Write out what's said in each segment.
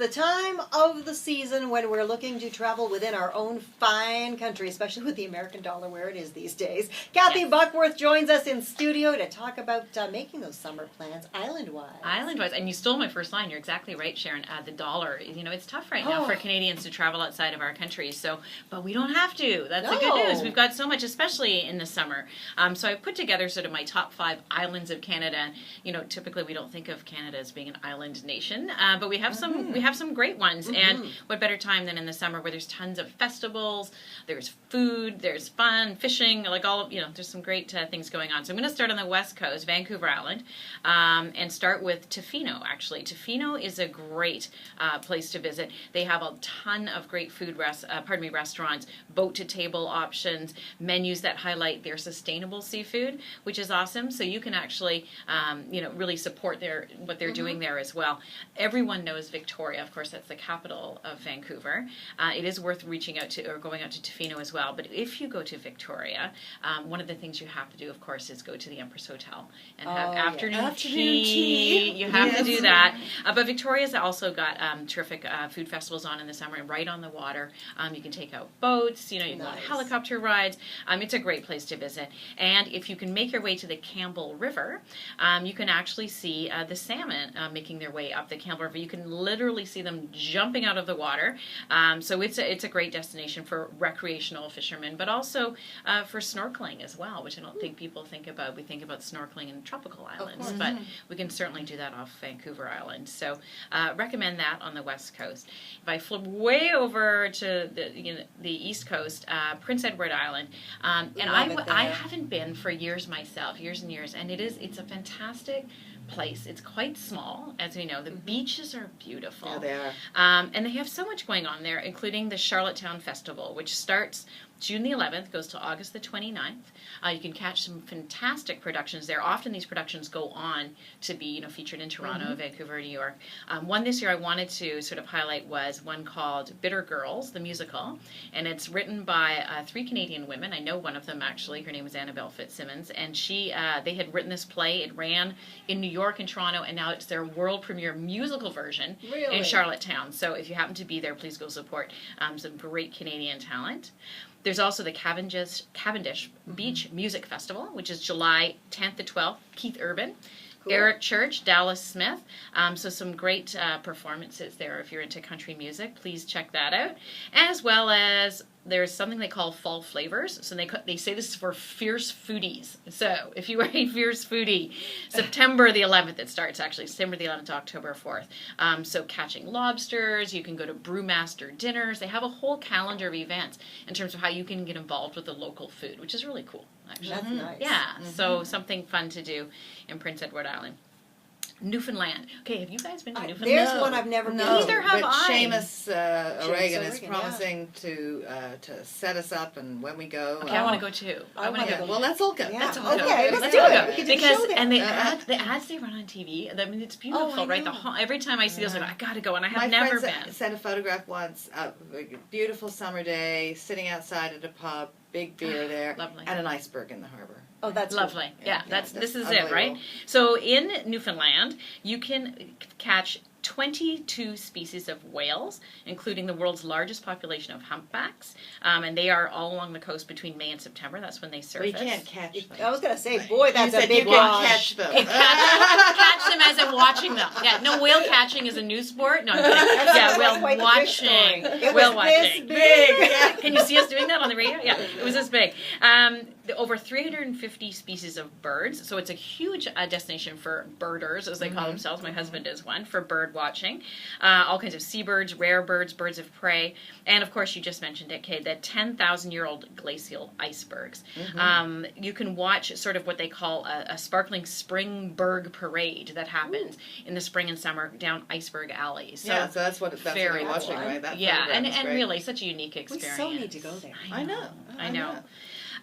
the time of the season when we're looking to travel within our own fine country, especially with the American dollar where it is these days. Kathy Buckworth joins us in studio to talk about making those summer plans island-wise. Island-wise, and you stole my first line. You're exactly right, Sharon. The dollar, it's tough right now for Canadians to travel outside of our country. So, but we don't have to. That's the good news. We've got so much, especially in the summer. So I put together sort of my top 5 islands of Canada. Typically we don't think of Canada as being an island nation, but we have some great ones. And what better time than in the summer where there's tons of festivals, there's food, there's fun, fishing, like all of, there's some great things going on. So I'm going to start on the west coast, Vancouver Island, and start with Tofino, actually. Tofino is a great place to visit. They have a ton of great food restaurants, boat-to-table options, menus that highlight their sustainable seafood, which is awesome. So you can actually, really support what they're doing there as well. Everyone knows Victoria. Of course, that's the capital of Vancouver. It is worth reaching out to or going out to Tofino as well. But if you go to Victoria, one of the things you have to do, of course, is go to the Empress Hotel and have afternoon tea. You have to do that. But Victoria's also got terrific food festivals on in the summer and right on the water. You can take out boats. You can go on helicopter rides. It's a great place to visit. And if you can make your way to the Campbell River, you can actually see the salmon making their way up the Campbell River. You can literally see them jumping out of the water. So it's a great destination for recreational fishermen, but also for snorkeling as well, which I don't think people think about. We think about snorkeling in tropical islands, but we can certainly do that off Vancouver Island. So recommend that on the west coast. If I flip way over to the east coast, Prince Edward Island, and I haven't been for years myself, years and years, and it's a fantastic place. It's quite small, as we know. The beaches are beautiful. Yeah, they are. And they have so much going on there, including the Charlottetown Festival, which starts June the 11th, goes to August the 29th. You can catch some fantastic productions there. Often these productions go on to be featured in Toronto, Vancouver, New York. One this year I wanted to sort of highlight was one called Bitter Girls, the musical. And it's written by 3 Canadian women. I know one of them, actually. Her name is Annabelle Fitzsimmons. And they had written this play. It ran in New York and Toronto, and now it's their world premiere musical version in Charlottetown. So if you happen to be there, please go support some great Canadian talent. There's also the Cavendish Beach Music Festival, which is July 10th to 12th. Keith Urban, Eric Church, Dallas Smith. So some great performances there. If you're into country music, please check that out. As well as there's something they call fall flavors. So they say this is for fierce foodies. So if you are a fierce foodie, September the 11th it starts, actually. September the 11th to October 4th. So catching lobsters, you can go to brewmaster dinners. They have a whole calendar of events in terms of how you can get involved with the local food, which is really cool, actually. That's nice. Yeah, so something fun to do in Prince Edward Island. Newfoundland. Okay, have you guys been to Newfoundland? There's one I've never been to. Neither have but I. Seamus O'Regan is promising to set us up, and when we go... Okay, I want to go too. I want to go. Well, let's all go. Yeah. Let's all go. Okay, let's do it. Because the ads they run on TV, I mean, it's beautiful, right? Every time I see those, I gotta go, and I have never been. My friend sent a photograph once, a beautiful summer day, sitting outside at a pub, big beer there, Lovely. And an iceberg in the harbor. Oh, that's lovely. Cool. Yeah, this is it, right? So in Newfoundland, you can catch 22 species of whales, including the world's largest population of humpbacks, and they are all along the coast between May and September. That's when they surface. Well, you can't catch them. I was going to say, boy, that's a big one. catch Catch them. Okay, catch them as in watching them. Yeah, no, whale catching is a new sport. No, I'm kidding. Yeah, whale watching. Whale watching. This big. Can you see us doing that on the radio? Yeah, it was this big. Over 350 species of birds, so it's a huge destination for birders, as they call themselves. My husband is one, for bird watching. All kinds of seabirds, rare birds, birds of prey, and of course you just mentioned it, Kay, the 10,000-year-old glacial icebergs. You can watch sort of what they call a sparkling spring berg parade that happens in the spring and summer down iceberg alleys. So yeah, so that's what we're watching, right? That and really such a unique experience. We so need to go there. I know.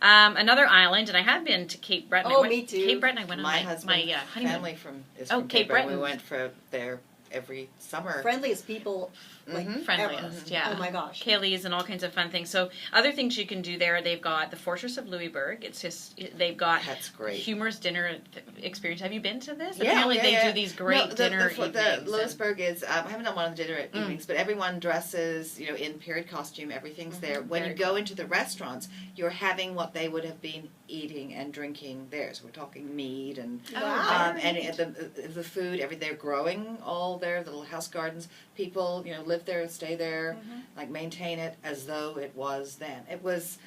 Another island, and I have been to Cape Breton. Me too. Cape Breton, I went on my husband's honeymoon. family is from Cape Breton. We went for their every summer. Friendliest people, like, Friendliest, ever. yeah. Oh my gosh. Kaylee's and all kinds of fun things. So other things you can do there, they've got the Fortress of Louisbourg. It's just, they've got That's great. humorous dinner experience. Have you been to this? Yeah, Apparently they yeah. do these great dinner The evenings. Louisbourg is, I haven't done one of the dinner evenings, but everyone dresses, in period costume, everything's there. When Very you go into the restaurants, you're having what they would have been eating and drinking there. So we're talking meat and Wow. and the food, they're growing all their little house gardens. People, live there, stay there, like maintain it as though it was then. It was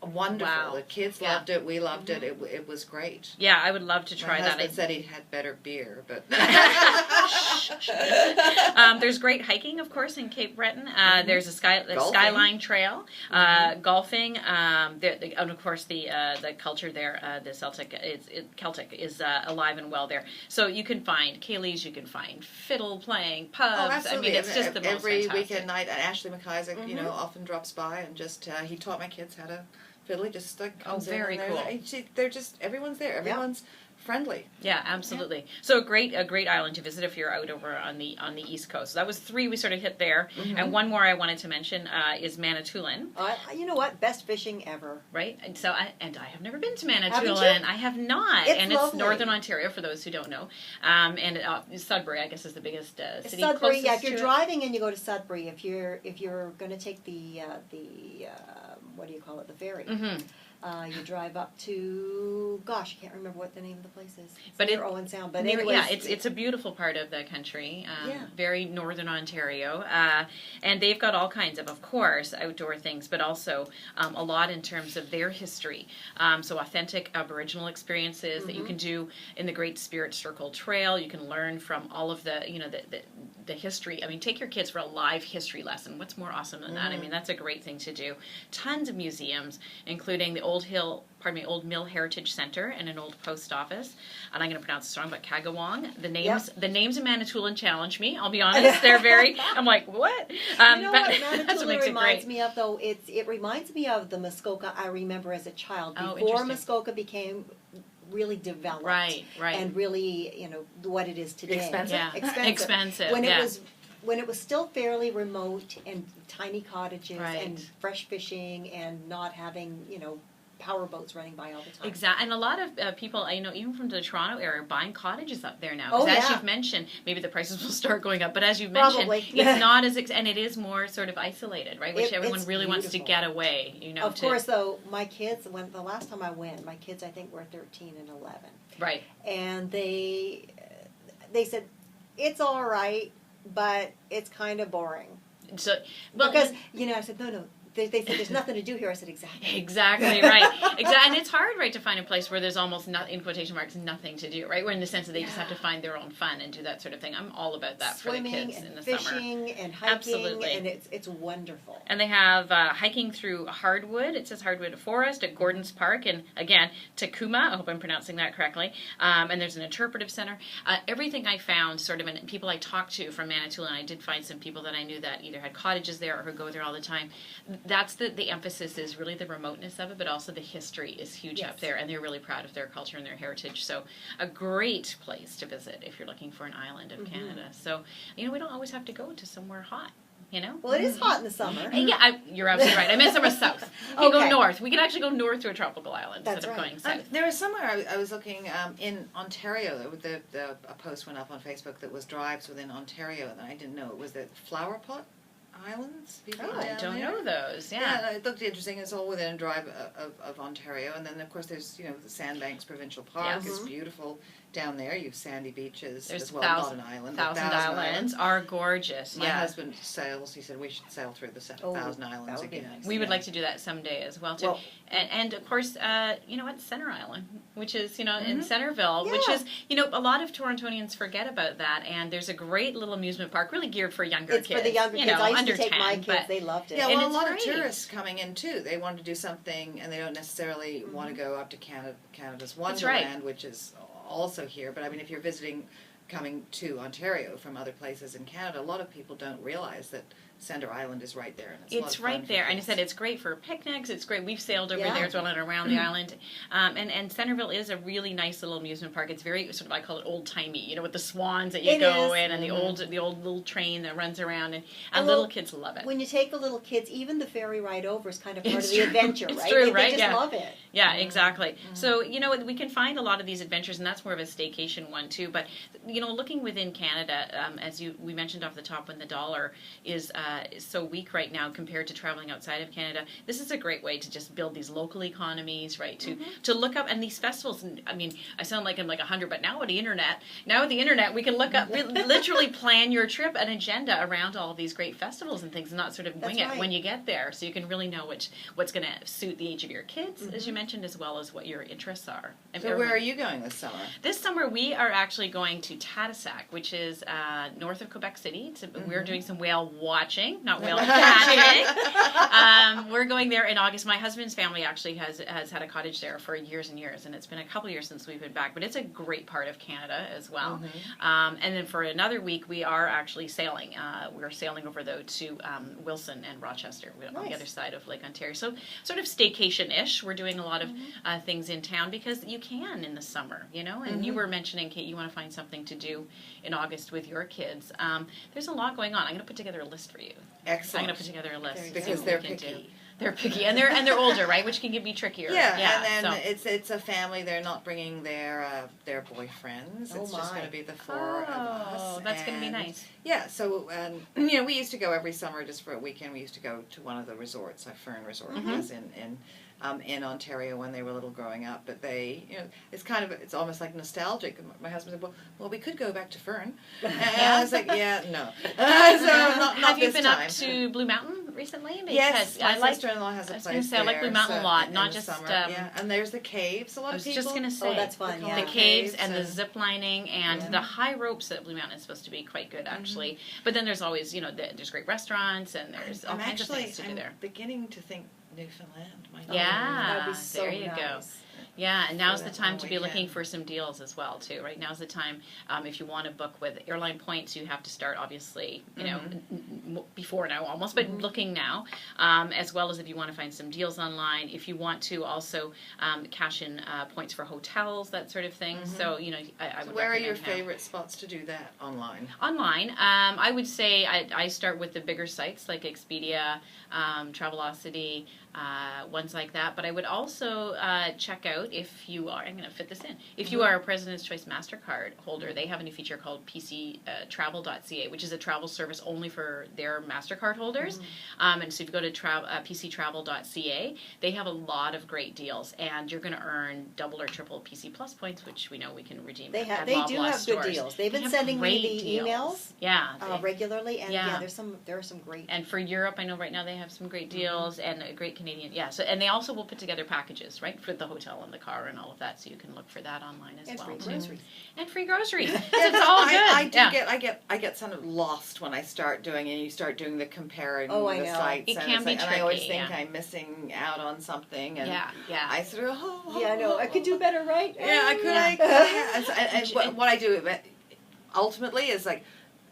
wonderful. Wow. The kids loved it. We loved it. It was great. Yeah, I would love to try My that. husband said he had better beer, but There's great hiking, of course, in Cape Breton. There's a Golfing. Skyline Trail, golfing, and of course the culture there, the Celtic is alive and well there. So you can find Kaylee's, you can find fiddle playing, pubs. Oh, absolutely. I mean, it's just the most every fantastic. weekend night. And Ashley McIsaac, often drops by and just he taught my kids how to fiddle. He just comes in. Very and cool. They're just everyone's there. Everyone's friendly. Yeah, absolutely. Yeah. So a great island to visit if you're out over on the East Coast. So that was 3 we sort of hit there, and one more I wanted to mention is Manitoulin. You know what? Best fishing ever. Right, and so I have never been to Haven't Manitoulin. you? I have not, It's and lovely. it's Northern Ontario for those who don't know. And Sudbury, I guess, is the biggest city. Sudbury, closest yeah. If you're to it. driving and you go to Sudbury, if you're going to take the what do you call it, the ferry. You drive up to, gosh, I can't remember what the name of the place is. It's But near Owen Sound. But Near, anyways, yeah, it's a beautiful part of the country, Yeah. very northern Ontario, and they've got all kinds of course, outdoor things, but also a lot in terms of their history. So authentic Aboriginal experiences that you can do in the Great Spirit Circle Trail. You can learn from all of the the history. I mean, take your kids for a live history lesson. What's more awesome than that? I mean, that's a great thing to do. Tons of museums, including the Old Mill Heritage Center and an old post office. And I'm going to pronounce this wrong, but Kagawong. The names of Manitoulin challenge me. I'll be honest. They're very. I'm like, what? You know what that's Manitoulin makes it reminds great. me of, though? It reminds me of the Muskoka I remember as a child. Oh, Before interesting. Muskoka became really developed. Right. And really, what it is today. Expensive? Yeah. Expensive. When it was still fairly remote and tiny cottages Right. and fresh fishing and not having, power boats running by all the time. Exactly, and a lot of people, even from the Toronto area, are buying cottages up there now. Oh, As yeah. you've mentioned, maybe the prices will start going up, but as you've mentioned, Probably. it's not as, and it is more sort of isolated, right? Which everyone it's really wants to beautiful. get away, Of course, though, my kids, the last time I went, my kids, I think, were 13 and 11. Right. And they said, it's all right, but it's kind of boring. So, well, Because, I said, no. They said, there's nothing to do here. I said, exactly. Exactly right. Exactly, and it's hard, right, to find a place where there's almost in quotation marks nothing to do, right? Where in the sense that they just have to find their own fun and do that sort of thing. I'm all about that Swimming for the kids and in the fishing summer. and hiking, Absolutely. and it's wonderful. And they have hiking through hardwood. It says hardwood forest at Gordon's Park, and again Tacoma. I hope I'm pronouncing that correctly. And there's an interpretive center. Everything I found, sort of, and people I talked to from Manitoulin, I did find some people that I knew that either had cottages there or who go there all the time. That's the emphasis is really the remoteness of it, but also the history is huge up there, and they're really proud of their culture and their heritage. So a great place to visit if you're looking for an island of Canada. So, we don't always have to go to somewhere hot. Well, it is hot in the summer. Yeah, you're absolutely right. I meant somewhere south. We can go Okay. north. We can actually go north to a tropical island That's instead of right. going south. There was somewhere I was looking in Ontario. A post went up on Facebook that was drives within Ontario, and I didn't know it was the Flower Pot Islands. I don't know those. Yeah, it looked interesting. It's all within a drive of Ontario, and then of course there's the Sandbanks Provincial Park Yes. is beautiful down there. You have sandy beaches There's as well, not an island. Thousand Islands are gorgeous. My Yeah. husband sails. He said we should sail through the Thousand Islands that would be again. nice. We would like to do that someday as well too. Well- and of course, Center Island, which is in Centerville, which is a lot of Torontonians forget about that. And there's a great little amusement park, really geared for younger It's kids. for the younger kids. I used under to take 10, my kids. but- They loved it. Yeah, And well, a it's lot great. of tourists coming in too. They want to do something, and they don't necessarily want to go up to Canada's Wonderland, which is also here. But I mean, if you're coming to Ontario from other places in Canada, a lot of people don't realize that Center Island is right there. And it's a lot It's of fun right for there, and I kids. said it's great for picnics. It's great. We've sailed over Yeah. there as well and around the island, and Centerville is a really nice little amusement park. It's very sort of, I call it old timey, you know, with the swans that you It go is. in, and the old little train that runs around, and Well, little kids love it. When you take the little kids, even the ferry ride over is kind of part It's of the true. adventure, It's right? true, they right? just Yeah. love it. Yeah, exactly. So, you know, we can find a lot of these adventures, and that's more of a staycation one too. But, you know, looking within Canada, as we mentioned off the top, when the dollar is so weak right now compared to traveling outside of Canada, this is a great way to just build these local economies, right? To look up, and these festivals. I mean, I sound like I'm like 100, but now with the internet, we can look up, literally plan your trip, an agenda around all of these great festivals and things, and not sort of wing That's it right. when you get there. So you can really know what's going to suit the age of your kids, as you mentioned, as well as what your interests are. And So where are you going this summer? This summer we are actually going to Tadoussac, which is north of Quebec City. We're doing some whale watching, not whale catching. We're going there in August. My husband's family actually has had a cottage there for years and years, and it's been a couple years since we've been back. But it's a great part of Canada as well. And then for another week, we are actually sailing. We're sailing over though to Wilson and Rochester on the other side of Lake Ontario. So sort of staycation-ish. We're doing a lot of things in town because you can in the summer, you know. And you were mentioning, Kate, you want to find something to do in August with your kids. There's a lot going on. I'm going to put together a list for you. Excellent. I'm going to put together a list Because what they're we can picky. do. They're picky, and they're older, right? Which can be trickier. Yeah, and then so. it's a family. They're not bringing their boyfriends. Oh It's just my. going to be the four of us. Oh, that's going to be and, nice. Yeah, so you know, we used to go every summer just for a weekend. We used to go to one of the resorts, like Fern Resort, was in Ontario when they were little growing up. But they, you know, it's almost like nostalgic. My husband said, "Well, we could go back to Fern," and I was like, "Yeah, no." So not Have you this been time. up to Blue Mountain recently? Because Yes, my I like. sister-in-law has a I was place gonna say, I like there, Blue Mountain a lot, in not the just, summer. Yeah, and there's the caves. A lot I of was people. just gonna say. that's fun, the yeah. The caves and the and- zip lining and the high ropes at Blue Mountain is supposed to be quite good, actually. But then there's always, you know, there's great restaurants and there's all kinds of things to do there. I'm beginning to think Newfoundland might Yeah, That'd be so there you go. nice. Yeah, and now's the that time long to be looking weekend. for some deals as well, too. Right now's the time. If you want to book with airline points, you have to start obviously, you know, before now almost, but looking now, as well as if you want to find some deals online. If you want to also cash in points for hotels, that sort of thing. So you know, I would. Where are your recommend now. favorite spots to do that online? Online, I would say I start with the bigger sites like Expedia, Travelocity, ones like that. But I would also check out if you are. I'm going to fit this in. If you are a President's Choice MasterCard holder, they have a new feature called PCTravel.ca, which is a travel service only for their MasterCard holders. And so if you go to PCTravel.ca, they have a lot of great deals, and you're going to earn double or triple PC Plus points, which we know we can redeem. They at do Loblaw have stores. good deals. They've They been have sending me great the deals. emails Yeah, regularly, and Yeah. there are some great. and for Europe, I know right now they have some great deals and a great Canadian. Yeah, so and they also will put together packages, right, for the hotel and the car and all of that. So you can look for that online as And well. free too. groceries. And free groceries. So it's all good. I get sort of lost when I start doing, and you start doing the comparing Oh, I the know. sites. It and can it's be like, and I always tricky, think yeah. I'm missing out on something, and Yeah. I sort of Yeah, I know. I could do better, right? Yeah, I could. And what I do ultimately is like,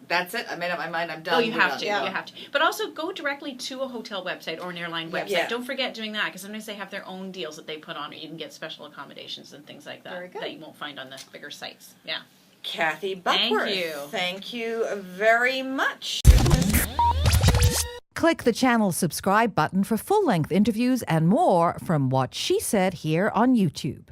that's it. I made up my mind. I'm done. Oh, you we're have done. to. Yeah. You have to. But also go directly to a hotel website or an airline website. Yeah. Don't forget doing that because sometimes they have their own deals that they put on, or you can get special accommodations and things like that Very good. that you won't find on the bigger sites. Yeah. Kathy Thank Buckworth. you. Thank you very much. Click the channel subscribe button for full-length interviews and more from What She Said here on YouTube.